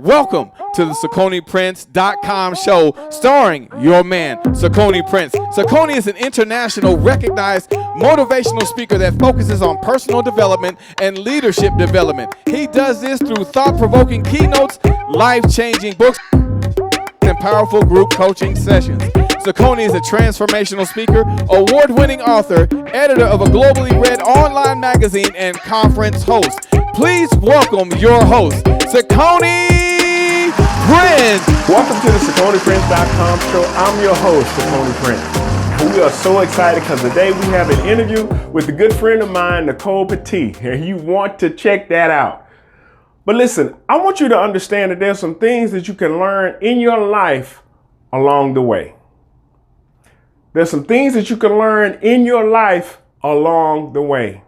Welcome to the CiconePrince.com show starring your man, Cicone Prince. Cicone is an international recognized motivational speaker that focuses on personal development and leadership development. He does this through thought-provoking keynotes, life-changing books, and powerful group coaching sessions. Cicone is a transformational speaker, award-winning author, editor of a globally read online magazine, and conference host. Please welcome your host, Cicone Prince. Welcome to the CiconePrince.com show. I'm your host, Cicone Prince. We are so excited because today we have an interview with a good friend of mine, Nicole Petit, and you want to check that out. But listen, I want you to understand that there's some things that you can learn in your life along the way. There's some things that you can learn in your life along the way.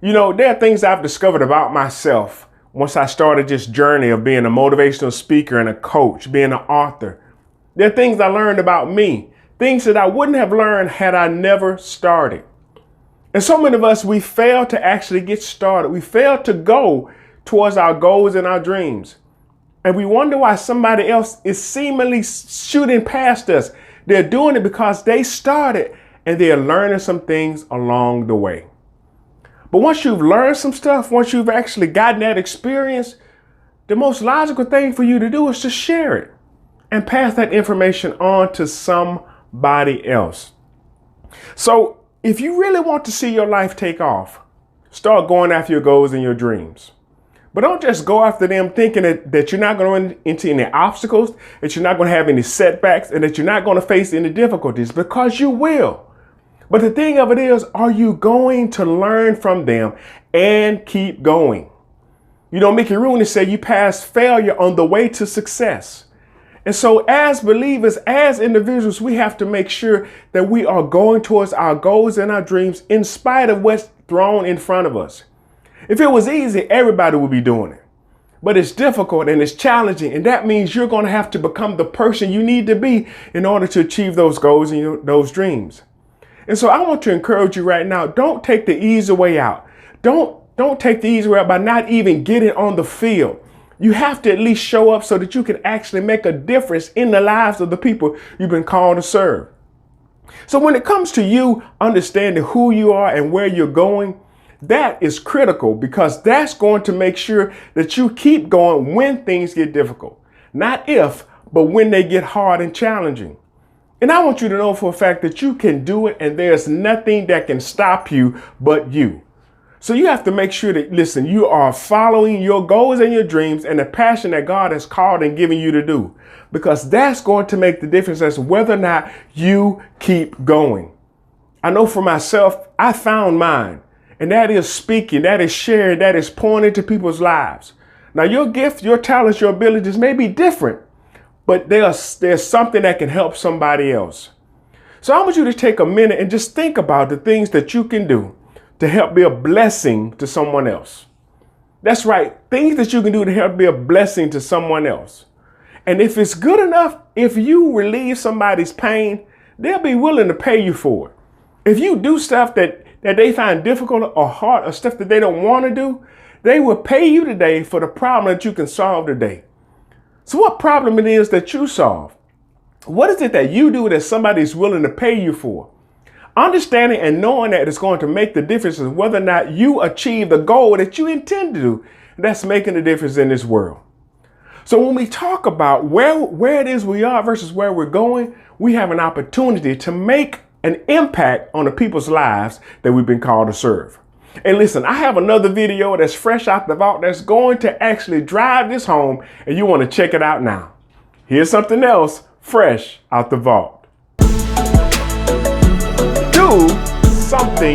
You know, there are things I've discovered about myself once I started this journey of being a motivational speaker and a coach, being an author. There are things I learned about me, things that I wouldn't have learned had I never started. And so many of us, we fail to actually get started. We fail to go towards our goals and our dreams. And we wonder why somebody else is seemingly shooting past us. They're doing it because they started and they're learning some things along the way. But once you've learned some stuff, once you've actually gotten that experience, the most logical thing for you to do is to share it and pass that information on to somebody else. So if you really want to see your life take off, start going after your goals and your dreams. But don't just go after them thinking that you're not going to run into any obstacles, that you're not going to have any setbacks, and that you're not going to face any difficulties, because you will. But the thing of it is, are you going to learn from them and keep going? You know, Mickey Rooney said you pass failure on the way to success. And so as believers, as individuals, we have to make sure that we are going towards our goals and our dreams in spite of what's thrown in front of us. If it was easy, everybody would be doing it. But it's difficult and it's challenging. And that means you're going to have to become the person you need to be in order to achieve those goals and those dreams. And so I want to encourage you right now, don't take the easy way out. Don't take the easy way out by not even getting on the field. You have to at least show up so that you can actually make a difference in the lives of the people you've been called to serve. So when it comes to you understanding who you are and where you're going, that is critical, because that's going to make sure that you keep going when things get difficult. Not if, but when they get hard and challenging. And I want you to know for a fact that you can do it, and there's nothing that can stop you but you. So you have to make sure that, listen, you are following your goals and your dreams and the passion that God has called and given you to do, because that's going to make the difference as to whether or not you keep going. I know for myself, I found mine, and that is speaking, that is sharing, that is pouring into people's lives. Now, your gift, your talents, your abilities may be different, but there's something that can help somebody else. So I want you to take a minute and just think about the things that you can do to help be a blessing to someone else. That's right, things that you can do to help be a blessing to someone else. And if it's good enough, if you relieve somebody's pain, they'll be willing to pay you for it. If you do stuff that they find difficult or hard, or stuff that they don't want to do, they will pay you today for the problem that you can solve today. So what problem it is that you solve? What is it that you do that somebody's willing to pay you for? Understanding and knowing that it's going to make the difference is whether or not you achieve the goal that you intend to do. That's making the difference in this world. So when we talk about where it is we are versus where we're going, we have an opportunity to make an impact on the people's lives that we've been called to serve. And listen, I have another video that's fresh out the vault that's going to actually drive this home, and you want to check it out now. Here's something else fresh out the vault. Do something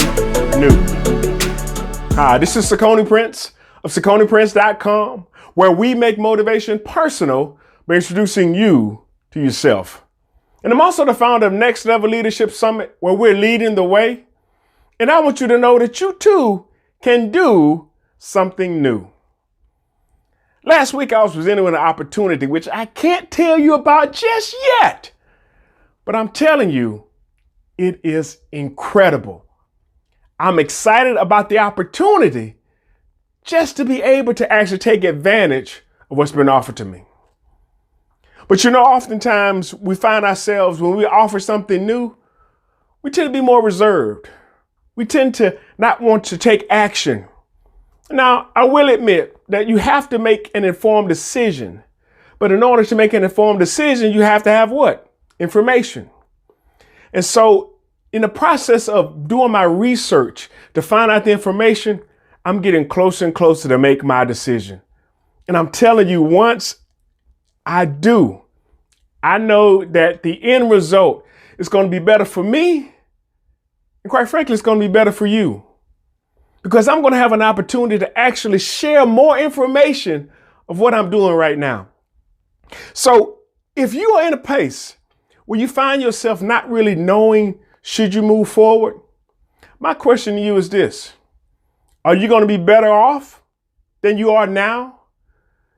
new. Hi, this is Cicone Prince of CiconePrince.com, where we make motivation personal by introducing you to yourself. And I'm also the founder of Next Level Leadership Summit, where we're leading the way. And I want you to know that you too can do something new. Last week, I was presented with an opportunity which I can't tell you about just yet, but I'm telling you, it is incredible. I'm excited about the opportunity just to be able to actually take advantage of what's been offered to me. But oftentimes we find ourselves when we offer something new, we tend to be more reserved. We tend to not want to take action. Now, I will admit that you have to make an informed decision. But in order to make an informed decision, you have to have what? Information. And so in the process of doing my research to find out the information, I'm getting closer and closer to make my decision. And I'm telling you, once I do, I know that the end result is going to be better for me. And quite frankly, it's going to be better for you. Because I'm going to have an opportunity to actually share more information of what I'm doing right now. So if you are in a place where you find yourself not really knowing should you move forward, my question to you is this. Are you going to be better off than you are now?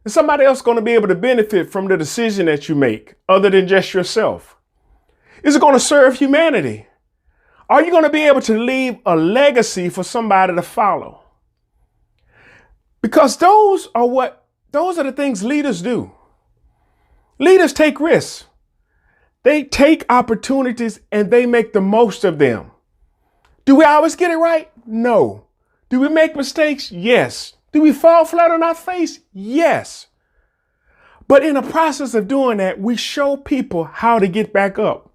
Is somebody else going to be able to benefit from the decision that you make other than just yourself? Is it going to serve humanity? Are you going to be able to leave a legacy for somebody to follow? Because those are the things leaders do. Leaders take risks. They take opportunities and they make the most of them. Do we always get it right? No. Do we make mistakes? Yes. Do we fall flat on our face? Yes. But in the process of doing that, we show people how to get back up.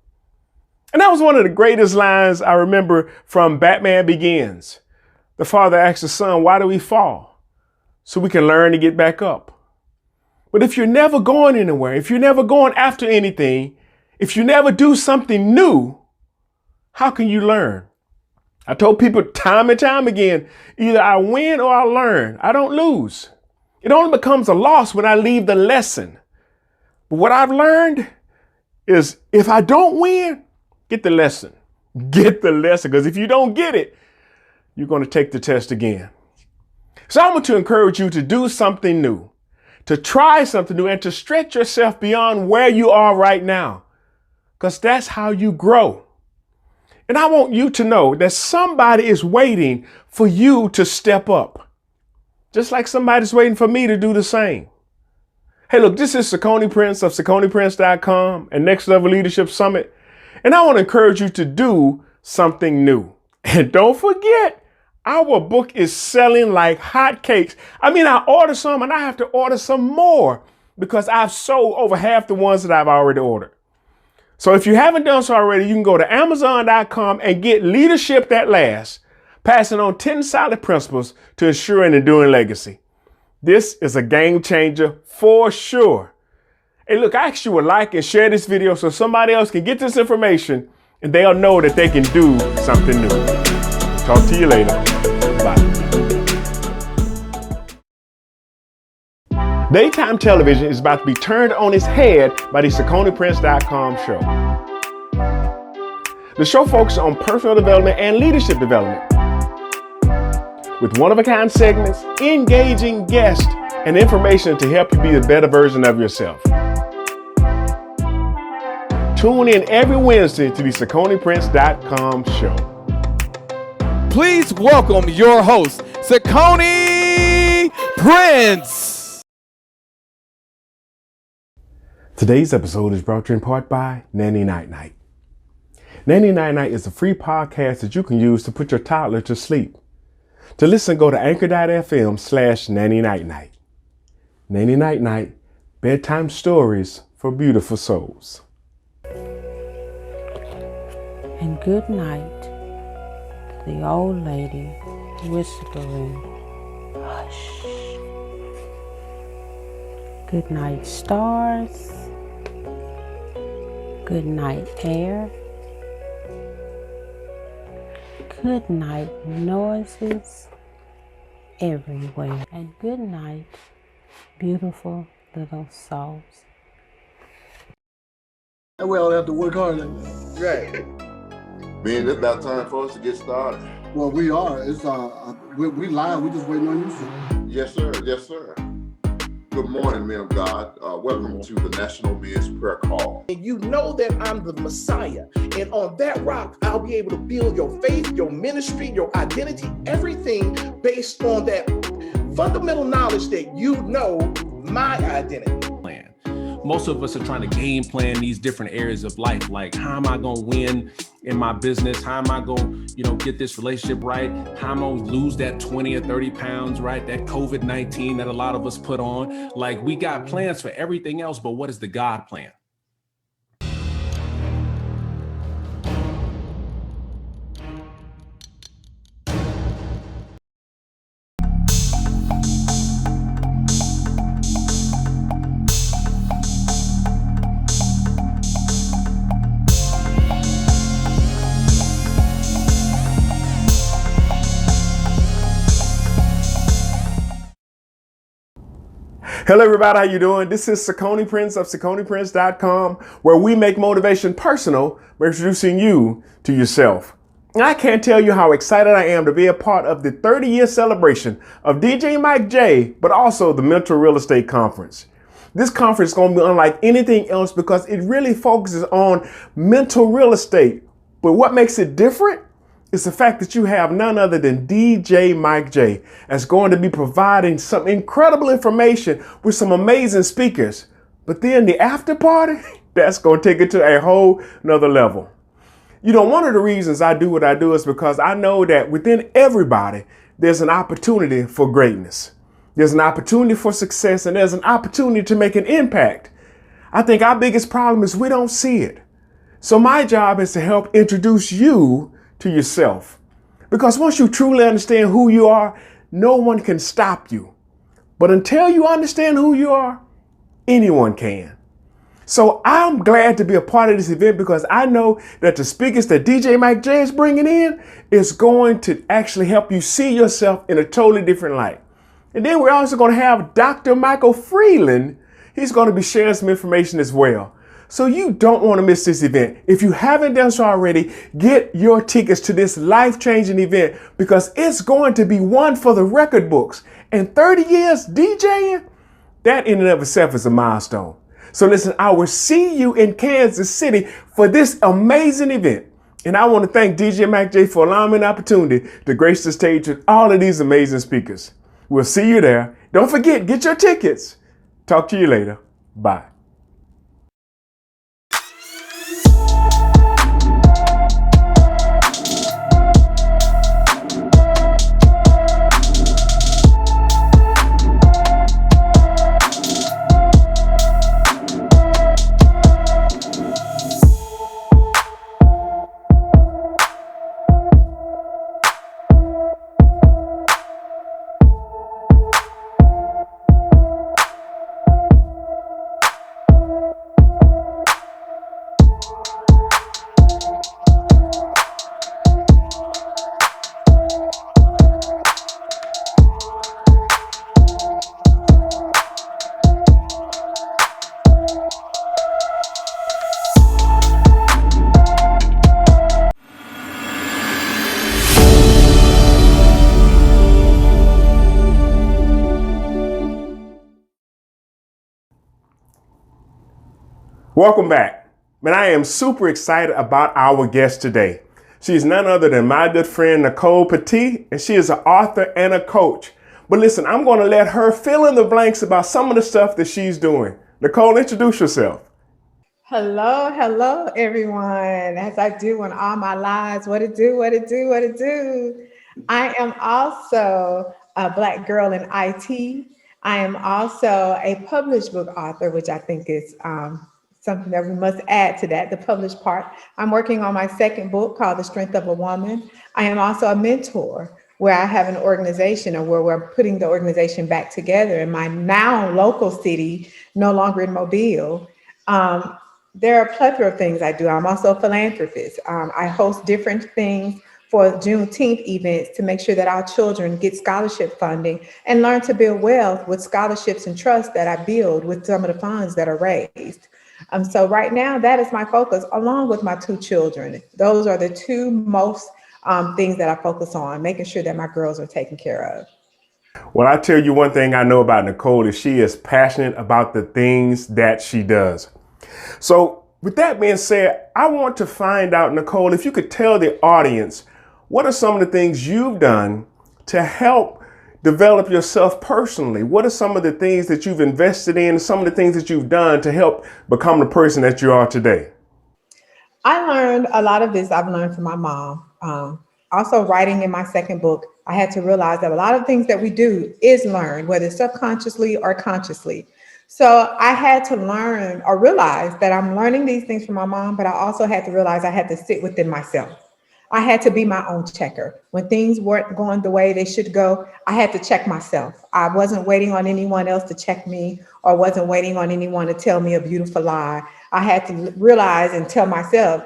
And that was one of the greatest lines I remember from Batman Begins. The father asks the son, why do we fall? So we can learn to get back up. But if you're never going anywhere, if you're never going after anything, if you never do something new, how can you learn? I told people time and time again, either I win or I learn. I don't lose. It only becomes a loss when I leave the lesson. But what I've learned is if I don't win, get the lesson. Get the lesson, because if you don't get it, you're going to take the test again. So I want to encourage you to do something new, to try something new, and to stretch yourself beyond where you are right now, because that's how you grow. And I want you to know that somebody is waiting for you to step up, just like somebody's waiting for me to do the same. Hey, look, this is Cicone Prince of CiconePrince.com and Next Level Leadership Summit. And I want to encourage you to do something new. And don't forget, our book is selling like hotcakes. I mean, I ordered some and I have to order some more because I've sold over half the ones that I've already ordered. So if you haven't done so already, you can go to Amazon.com and get Leadership That Lasts, passing on 10 solid principles to ensure and enduring legacy. This is a game changer for sure. Hey, look, I ask you to like and share this video so somebody else can get this information and they'll know that they can do something new. Talk to you later. Bye. Daytime television is about to be turned on its head by the CiconePrince.com show. The show focuses on personal development and leadership development, with one-of-a-kind segments, engaging guests, and information to help you be a better version of yourself. Tune in every Wednesday to the CiconePrince.com show. Please welcome your host, Cicone Prince. Today's episode is brought to you in part by Nanny Night Night. Nanny Night Night is a free podcast that you can use to put your toddler to sleep. To listen, go to anchor.fm/Nanny Night Night. Nanny Night Night, bedtime stories for beautiful souls. And good night to the old lady whispering, hush. Good night, stars. Good night, air. Good night, noises everywhere. And good night, beautiful little souls. And we all have to work hard like that. Right. Man, it's about time for us to get started. Well, we are. It's we live. We just waiting on you, sir. Yes, sir. Yes, sir. Good morning, men of God. Welcome to the National Men's Prayer Call. And you know that I'm the Messiah. And on that rock, I'll be able to build your faith, your ministry, your identity, everything based on that fundamental knowledge that you know my identity. Plan. Most of us are trying to game plan these different areas of life. Like, how am I going to win in my business? How am I going to, get this relationship right? How am I going to lose that 20 or 30 pounds, right? That COVID-19 that a lot of us put on. Like, we got plans for everything else, but what is the God plan? Hello everybody, how you doing? This is Cicone Prince of CiconePrince.com, where we make motivation personal by introducing you to yourself. And I can't tell you how excited I am to be a part of the 30-year celebration of DJ Mike J, but also the Mental Real Estate Conference. This conference is going to be unlike anything else because it really focuses on mental real estate. But what makes it different? It's the fact that you have none other than DJ Mike J that's going to be providing some incredible information with some amazing speakers. But then the after party, that's going to take it to a whole nother level. One of the reasons I do what I do is because I know that within everybody, there's an opportunity for greatness. There's an opportunity for success, and there's an opportunity to make an impact. I think our biggest problem is we don't see it. So my job is to help introduce you to yourself. Because once you truly understand who you are, no one can stop you. But until you understand who you are, anyone can. So I'm glad to be a part of this event because I know that the speakers that DJ Mike J is bringing in is going to actually help you see yourself in a totally different light. And then we're also going to have Dr. Michael Freeland. He's going to be sharing some information as well. So you don't want to miss this event. If you haven't done so already, get your tickets to this life-changing event because it's going to be one for the record books. And 30 years DJing, that in and of itself is a milestone. So listen, I will see you in Kansas City for this amazing event. And I want to thank DJ Mike J for allowing me the opportunity to grace the stage with all of these amazing speakers. We'll see you there. Don't forget, get your tickets. Talk to you later. Bye. Welcome back. Man, I am super excited about our guest today. She's none other than my good friend, Nicole Petit, and she is an author and a coach. But listen, I'm going to let her fill in the blanks about some of the stuff that she's doing. Nicole, introduce yourself. Hello, everyone. As I do in all my lives, what it do. I am also a Black girl in IT. I am also a published book author, which I think is something that we must add to that, the published part. I'm working on my second book called The Strength of a Woman. I am also a mentor where I have an organization or where we're putting the organization back together in my now local city, no longer in Mobile. There are a plethora of things I do. I'm also a philanthropist. I host different things for Juneteenth events to make sure that our children get scholarship funding and learn to build wealth with scholarships and trusts that I build with some of the funds that are raised. So right now, that is my focus, along with my two children. Those are the two most things that I focus on, making sure that my girls are taken care of. Well, I tell you one thing I know about Nicole is she is passionate about the things that she does. So with that being said, I want to find out, Nicole, if you could tell the audience, what are some of the things you've done to help develop yourself personally? What are some of the things that you've invested in, some of the things that you've done to help become the person that you are today? I learned a lot of this. I've learned from my mom. Also, writing in my second book, I had to realize that a lot of things that we do is learned, whether subconsciously or consciously. So I had to learn or realize that I'm learning these things from my mom, but I also had to realize I had to sit within myself. I had to be my own checker. When things weren't going the way they should go, I had to check myself. I wasn't waiting on anyone else to check me or wasn't waiting on anyone to tell me a beautiful lie. I had to realize and tell myself,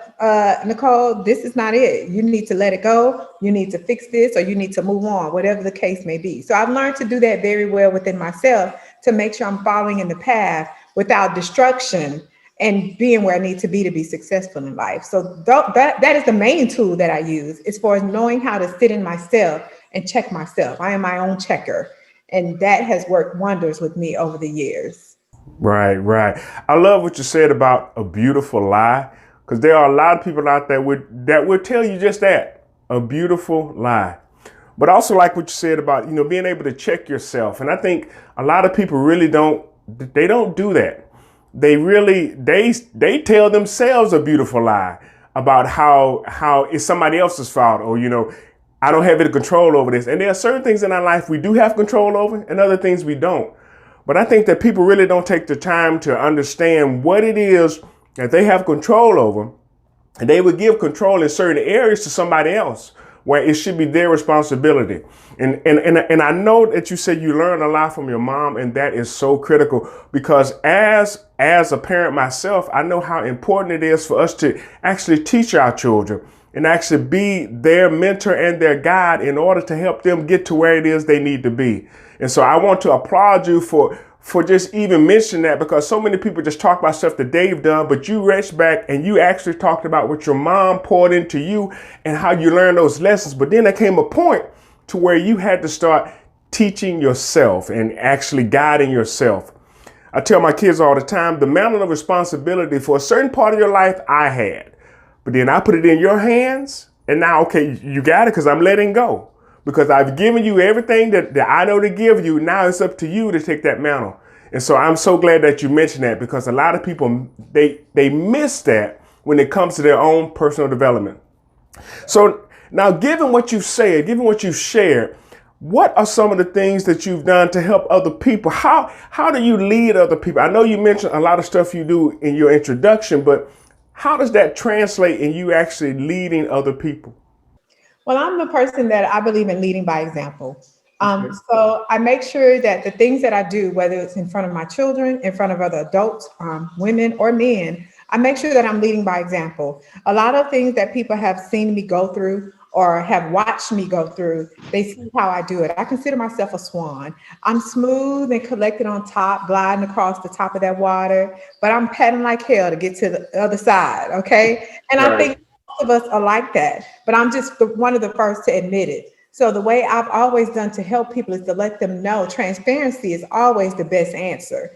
Nicole, this is not it. You need to let it go. You need to fix this or you need to move on, whatever the case may be. So I've learned to do that very well within myself to make sure I'm following in the path without destruction and being where I need to be successful in life. So that is the main tool that I use as far as knowing how to sit in myself and check myself. I am my own checker. And that has worked wonders with me over the years. Right, right. I love what you said about a beautiful lie, because there are a lot of people out there that would tell you just that, a beautiful lie. But I also like what you said about, being able to check yourself. And I think a lot of people really don't do that. They tell themselves a beautiful lie about how it's somebody else's fault, or, I don't have any control over this. And there are certain things in our life we do have control over and other things we don't. But I think that people really don't take the time to understand what it is that they have control over. And they would give control in certain areas to somebody else where it should be their responsibility. And I know that you said you learned a lot from your mom, and that is so critical, because as a parent myself, I know how important it is for us to actually teach our children and actually be their mentor and their guide in order to help them get to where it is they need to be. And so I want to applaud you for just even mentioning that, because so many people just talk about stuff that they've done, but you reached back and you actually talked about what your mom poured into you and how you learned those lessons. But then there came a point to where you had to start teaching yourself and actually guiding yourself. I tell my kids all the time, the mantle of responsibility for a certain part of your life I had, but then I put it in your hands, and now, okay, you got it because I'm letting go. Because I've given you everything that I know to give you. Now it's up to you to take that mantle. And so I'm so glad that you mentioned that, because a lot of people, they miss that when it comes to their own personal development. So now, given what you've said, given what you've shared, what are some of the things that you've done to help other people? How do you lead other people? I know you mentioned a lot of stuff you do in your introduction, but how does that translate in you actually leading other people? Well, I'm the person that I believe in leading by example. So I make sure that the things that I do, whether it's in front of my children, in front of other adults, women or men, I make sure that I'm leading by example. A lot of things that people have seen me go through or have watched me go through, they see how I do it. I consider myself a swan. I'm smooth and collected on top, gliding across the top of that water, but I'm paddling like hell to get to the other side, okay? And I think most of us are like that, but I'm just one of the first to admit it. So the way I've always done to help people is to let them know transparency is always the best answer.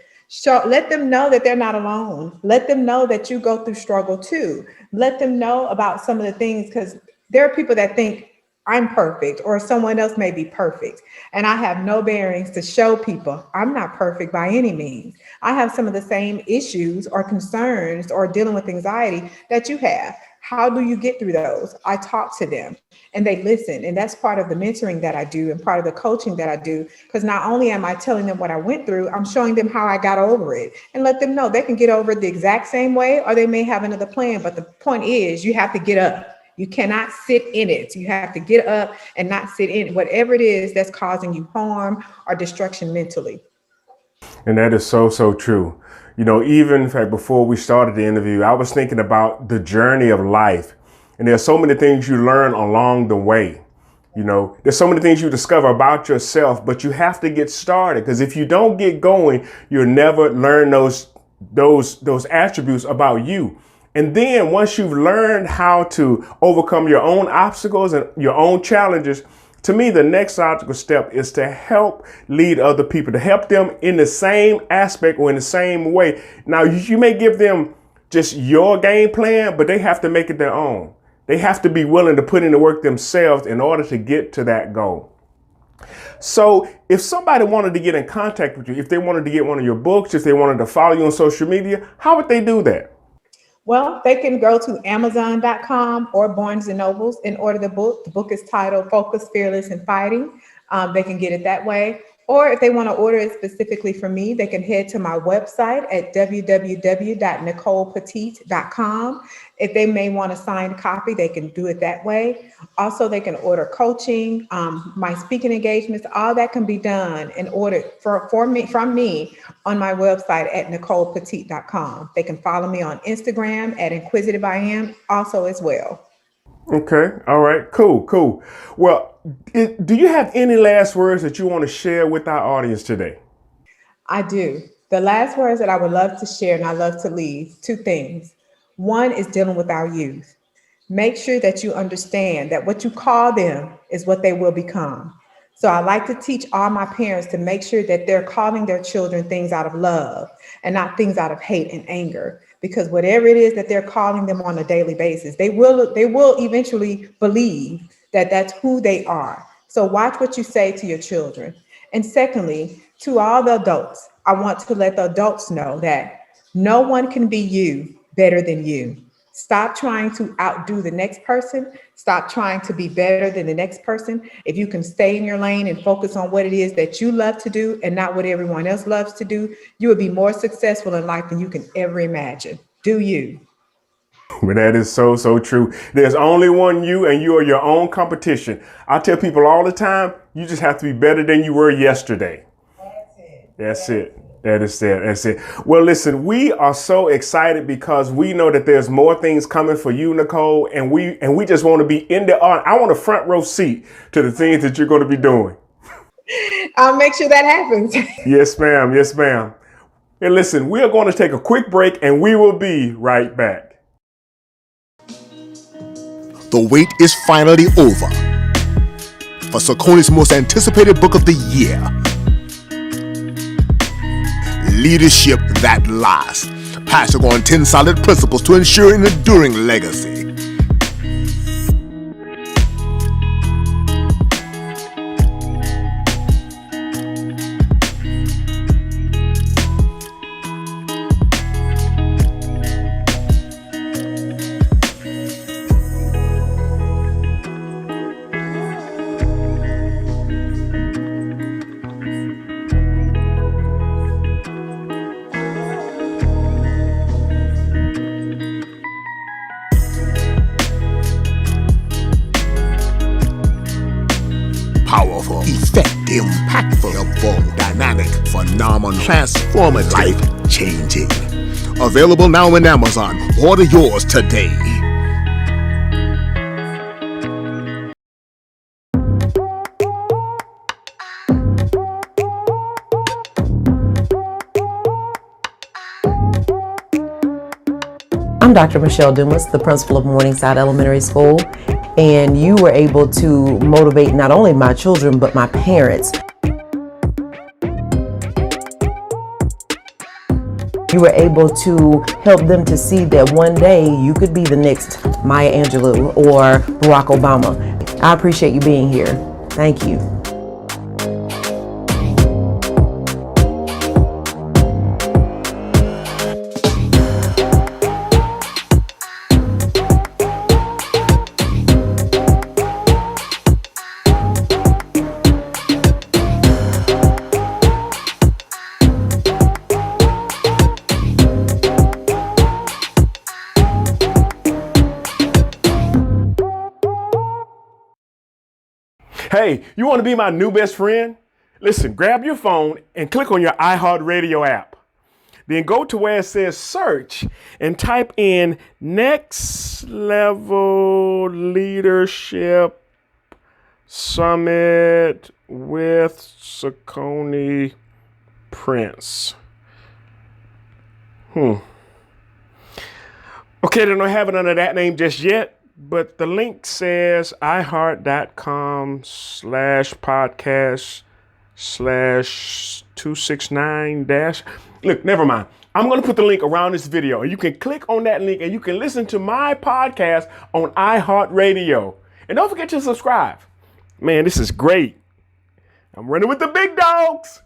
Let them know that they're not alone. Let them know that you go through struggle too. Let them know about some of the things, because there are people that think I'm perfect or someone else may be perfect. And I have no bearings to show people I'm not perfect by any means. I have some of the same issues or concerns or dealing with anxiety that you have. How do you get through those? I talk to them and they listen. And that's part of the mentoring that I do and part of the coaching that I do. Because not only am I telling them what I went through, I'm showing them how I got over it and let them know they can get over it the exact same way, or they may have another plan. But the point is, you have to get up. You cannot sit in it. You have to get up and not sit in it, whatever it is that's causing you harm or destruction mentally. And that is so, so true. Even in fact, before we started the interview, I was thinking about the journey of life. And there's so many things you learn along the way. There's so many things you discover about yourself, but you have to get started, because if you don't get going, you'll never learn those attributes about you. And then once you've learned how to overcome your own obstacles and your own challenges, to me, the next logical step is to help lead other people, to help them in the same aspect or in the same way. Now, you may give them just your game plan, but they have to make it their own. They have to be willing to put in the work themselves in order to get to that goal. So if somebody wanted to get in contact with you, if they wanted to get one of your books, if they wanted to follow you on social media, how would they do that? Well, they can go to Amazon.com or Barnes and Nobles and order the book. The book is titled Focus, Fearless, and Fighting. They can get it that way. Or if they want to order it specifically for me, they can head to my website at www.nicolepetite.com. If they may want a signed copy, they can do it that way. Also, they can order coaching, my speaking engagements, all that can be done and ordered from me on my website at nicolepetite.com. They can follow me on Instagram at Inquisitive I Am also as well. Okay. All right. Cool. Well, do you have any last words that you want to share with our audience today? I do. The last words that I would love to share and I love to leave, two things. One is dealing with our youth. Make sure that you understand that what you call them is what they will become. So I like to teach all my parents to make sure that they're calling their children things out of love and not things out of hate and anger. Because whatever it is that they're calling them on a daily basis, they will eventually believe that that's who they are. So watch what you say to your children. And secondly, to all the adults, I want to let the adults know that no one can be you better than you. Stop trying to outdo the next person. Stop trying to be better than the next person. If you can stay in your lane and focus on what it is that you love to do and not what everyone else loves to do, you will be more successful in life than you can ever imagine. Do you? But that is so true. There's only one you, and you are your own competition. I tell people all the time, you just have to be better than you were yesterday. That's it. That's it. Well, listen, we are so excited because we know that there's more things coming for you, Nicole, and we just want to be in the art. I want a front row seat to the things that you're going to be doing. I'll make sure that happens. Yes, ma'am. And listen, we are going to take a quick break and we will be right back. The wait is finally over for Cicone's most anticipated book of the year, Leadership That Lasts, passing on 10 solid principles to ensure an enduring legacy. Powerful, effective, impactful, helpful, dynamic, phenomenal, transformative, life-changing. Available now in Amazon. Order yours today. I'm Dr. Michelle Dumas, the principal of Morningside Elementary School, and you were able to motivate not only my children, but my parents. You were able to help them to see that one day you could be the next Maya Angelou or Barack Obama. I appreciate you being here. Thank you. Hey, you want to be my new best friend? Listen, grab your phone and click on your iHeartRadio app. Then go to where it says search and type in Next Level Leadership Summit with Cicone Prince. Okay, they don't have it under that name just yet. But the link says iHeart.com/podcast/269 Look, never mind. I'm going to put the link around this video. And you can click on that link and you can listen to my podcast on iHeartRadio. And don't forget to subscribe. Man, this is great. I'm running with the big dogs.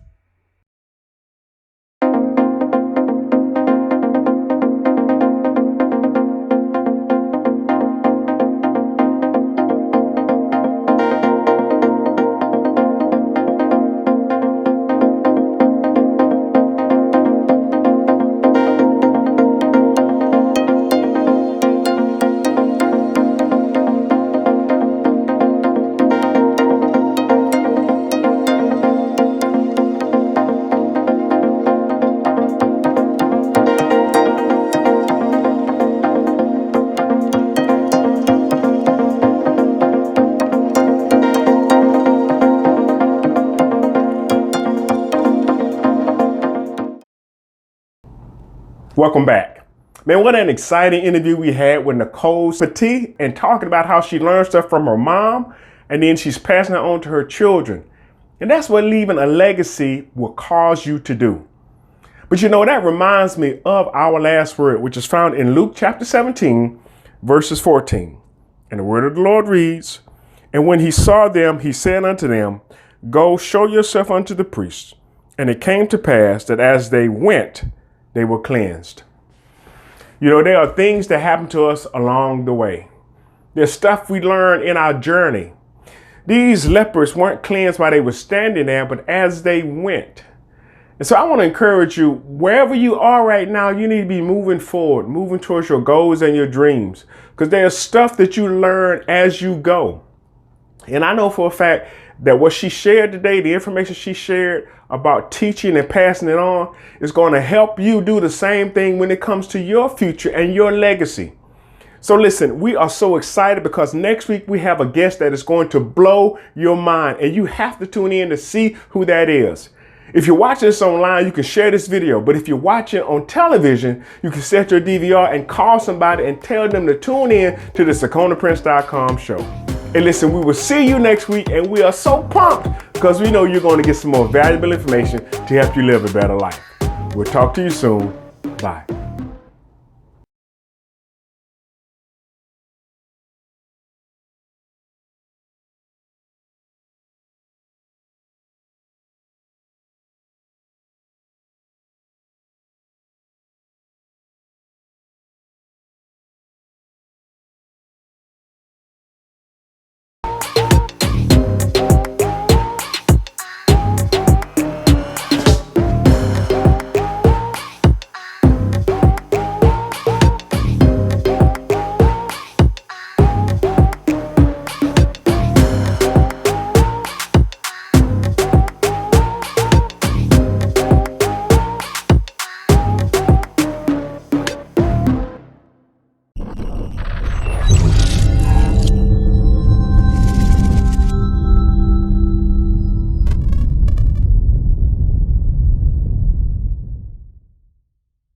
Welcome back. Man, what an exciting interview we had with Nicole Petit, and talking about how she learned stuff from her mom and then she's passing it on to her children. And that's what leaving a legacy will cause you to do. But you know, that reminds me of our last word, which is found in Luke chapter 17, verses 14. And the word of the Lord reads, "And when he saw them, he said unto them, Go show yourself unto the priests. And it came to pass that as they went, they were cleansed." You know, there are things that happen to us along the way. There's stuff we learn in our journey. These lepers weren't cleansed while they were standing there, but as they went. And so I want to encourage you, wherever you are right now, you need to be moving forward, moving towards your goals and your dreams, because there's stuff that you learn as you go. And I know for a fact that what she shared today, the information she shared about teaching and passing it on, is going to help you do the same thing when it comes to your future and your legacy. So listen, we are so excited because next week we have a guest that is going to blow your mind, and you have to tune in to see who that is. If you're watching this online, you can share this video, but if you're watching on television, you can set your DVR and call somebody and tell them to tune in to the CiconePrince.com show. And listen, we will see you next week, and we are so pumped because we know you're going to get some more valuable information to help you live a better life. We'll talk to you soon. Bye.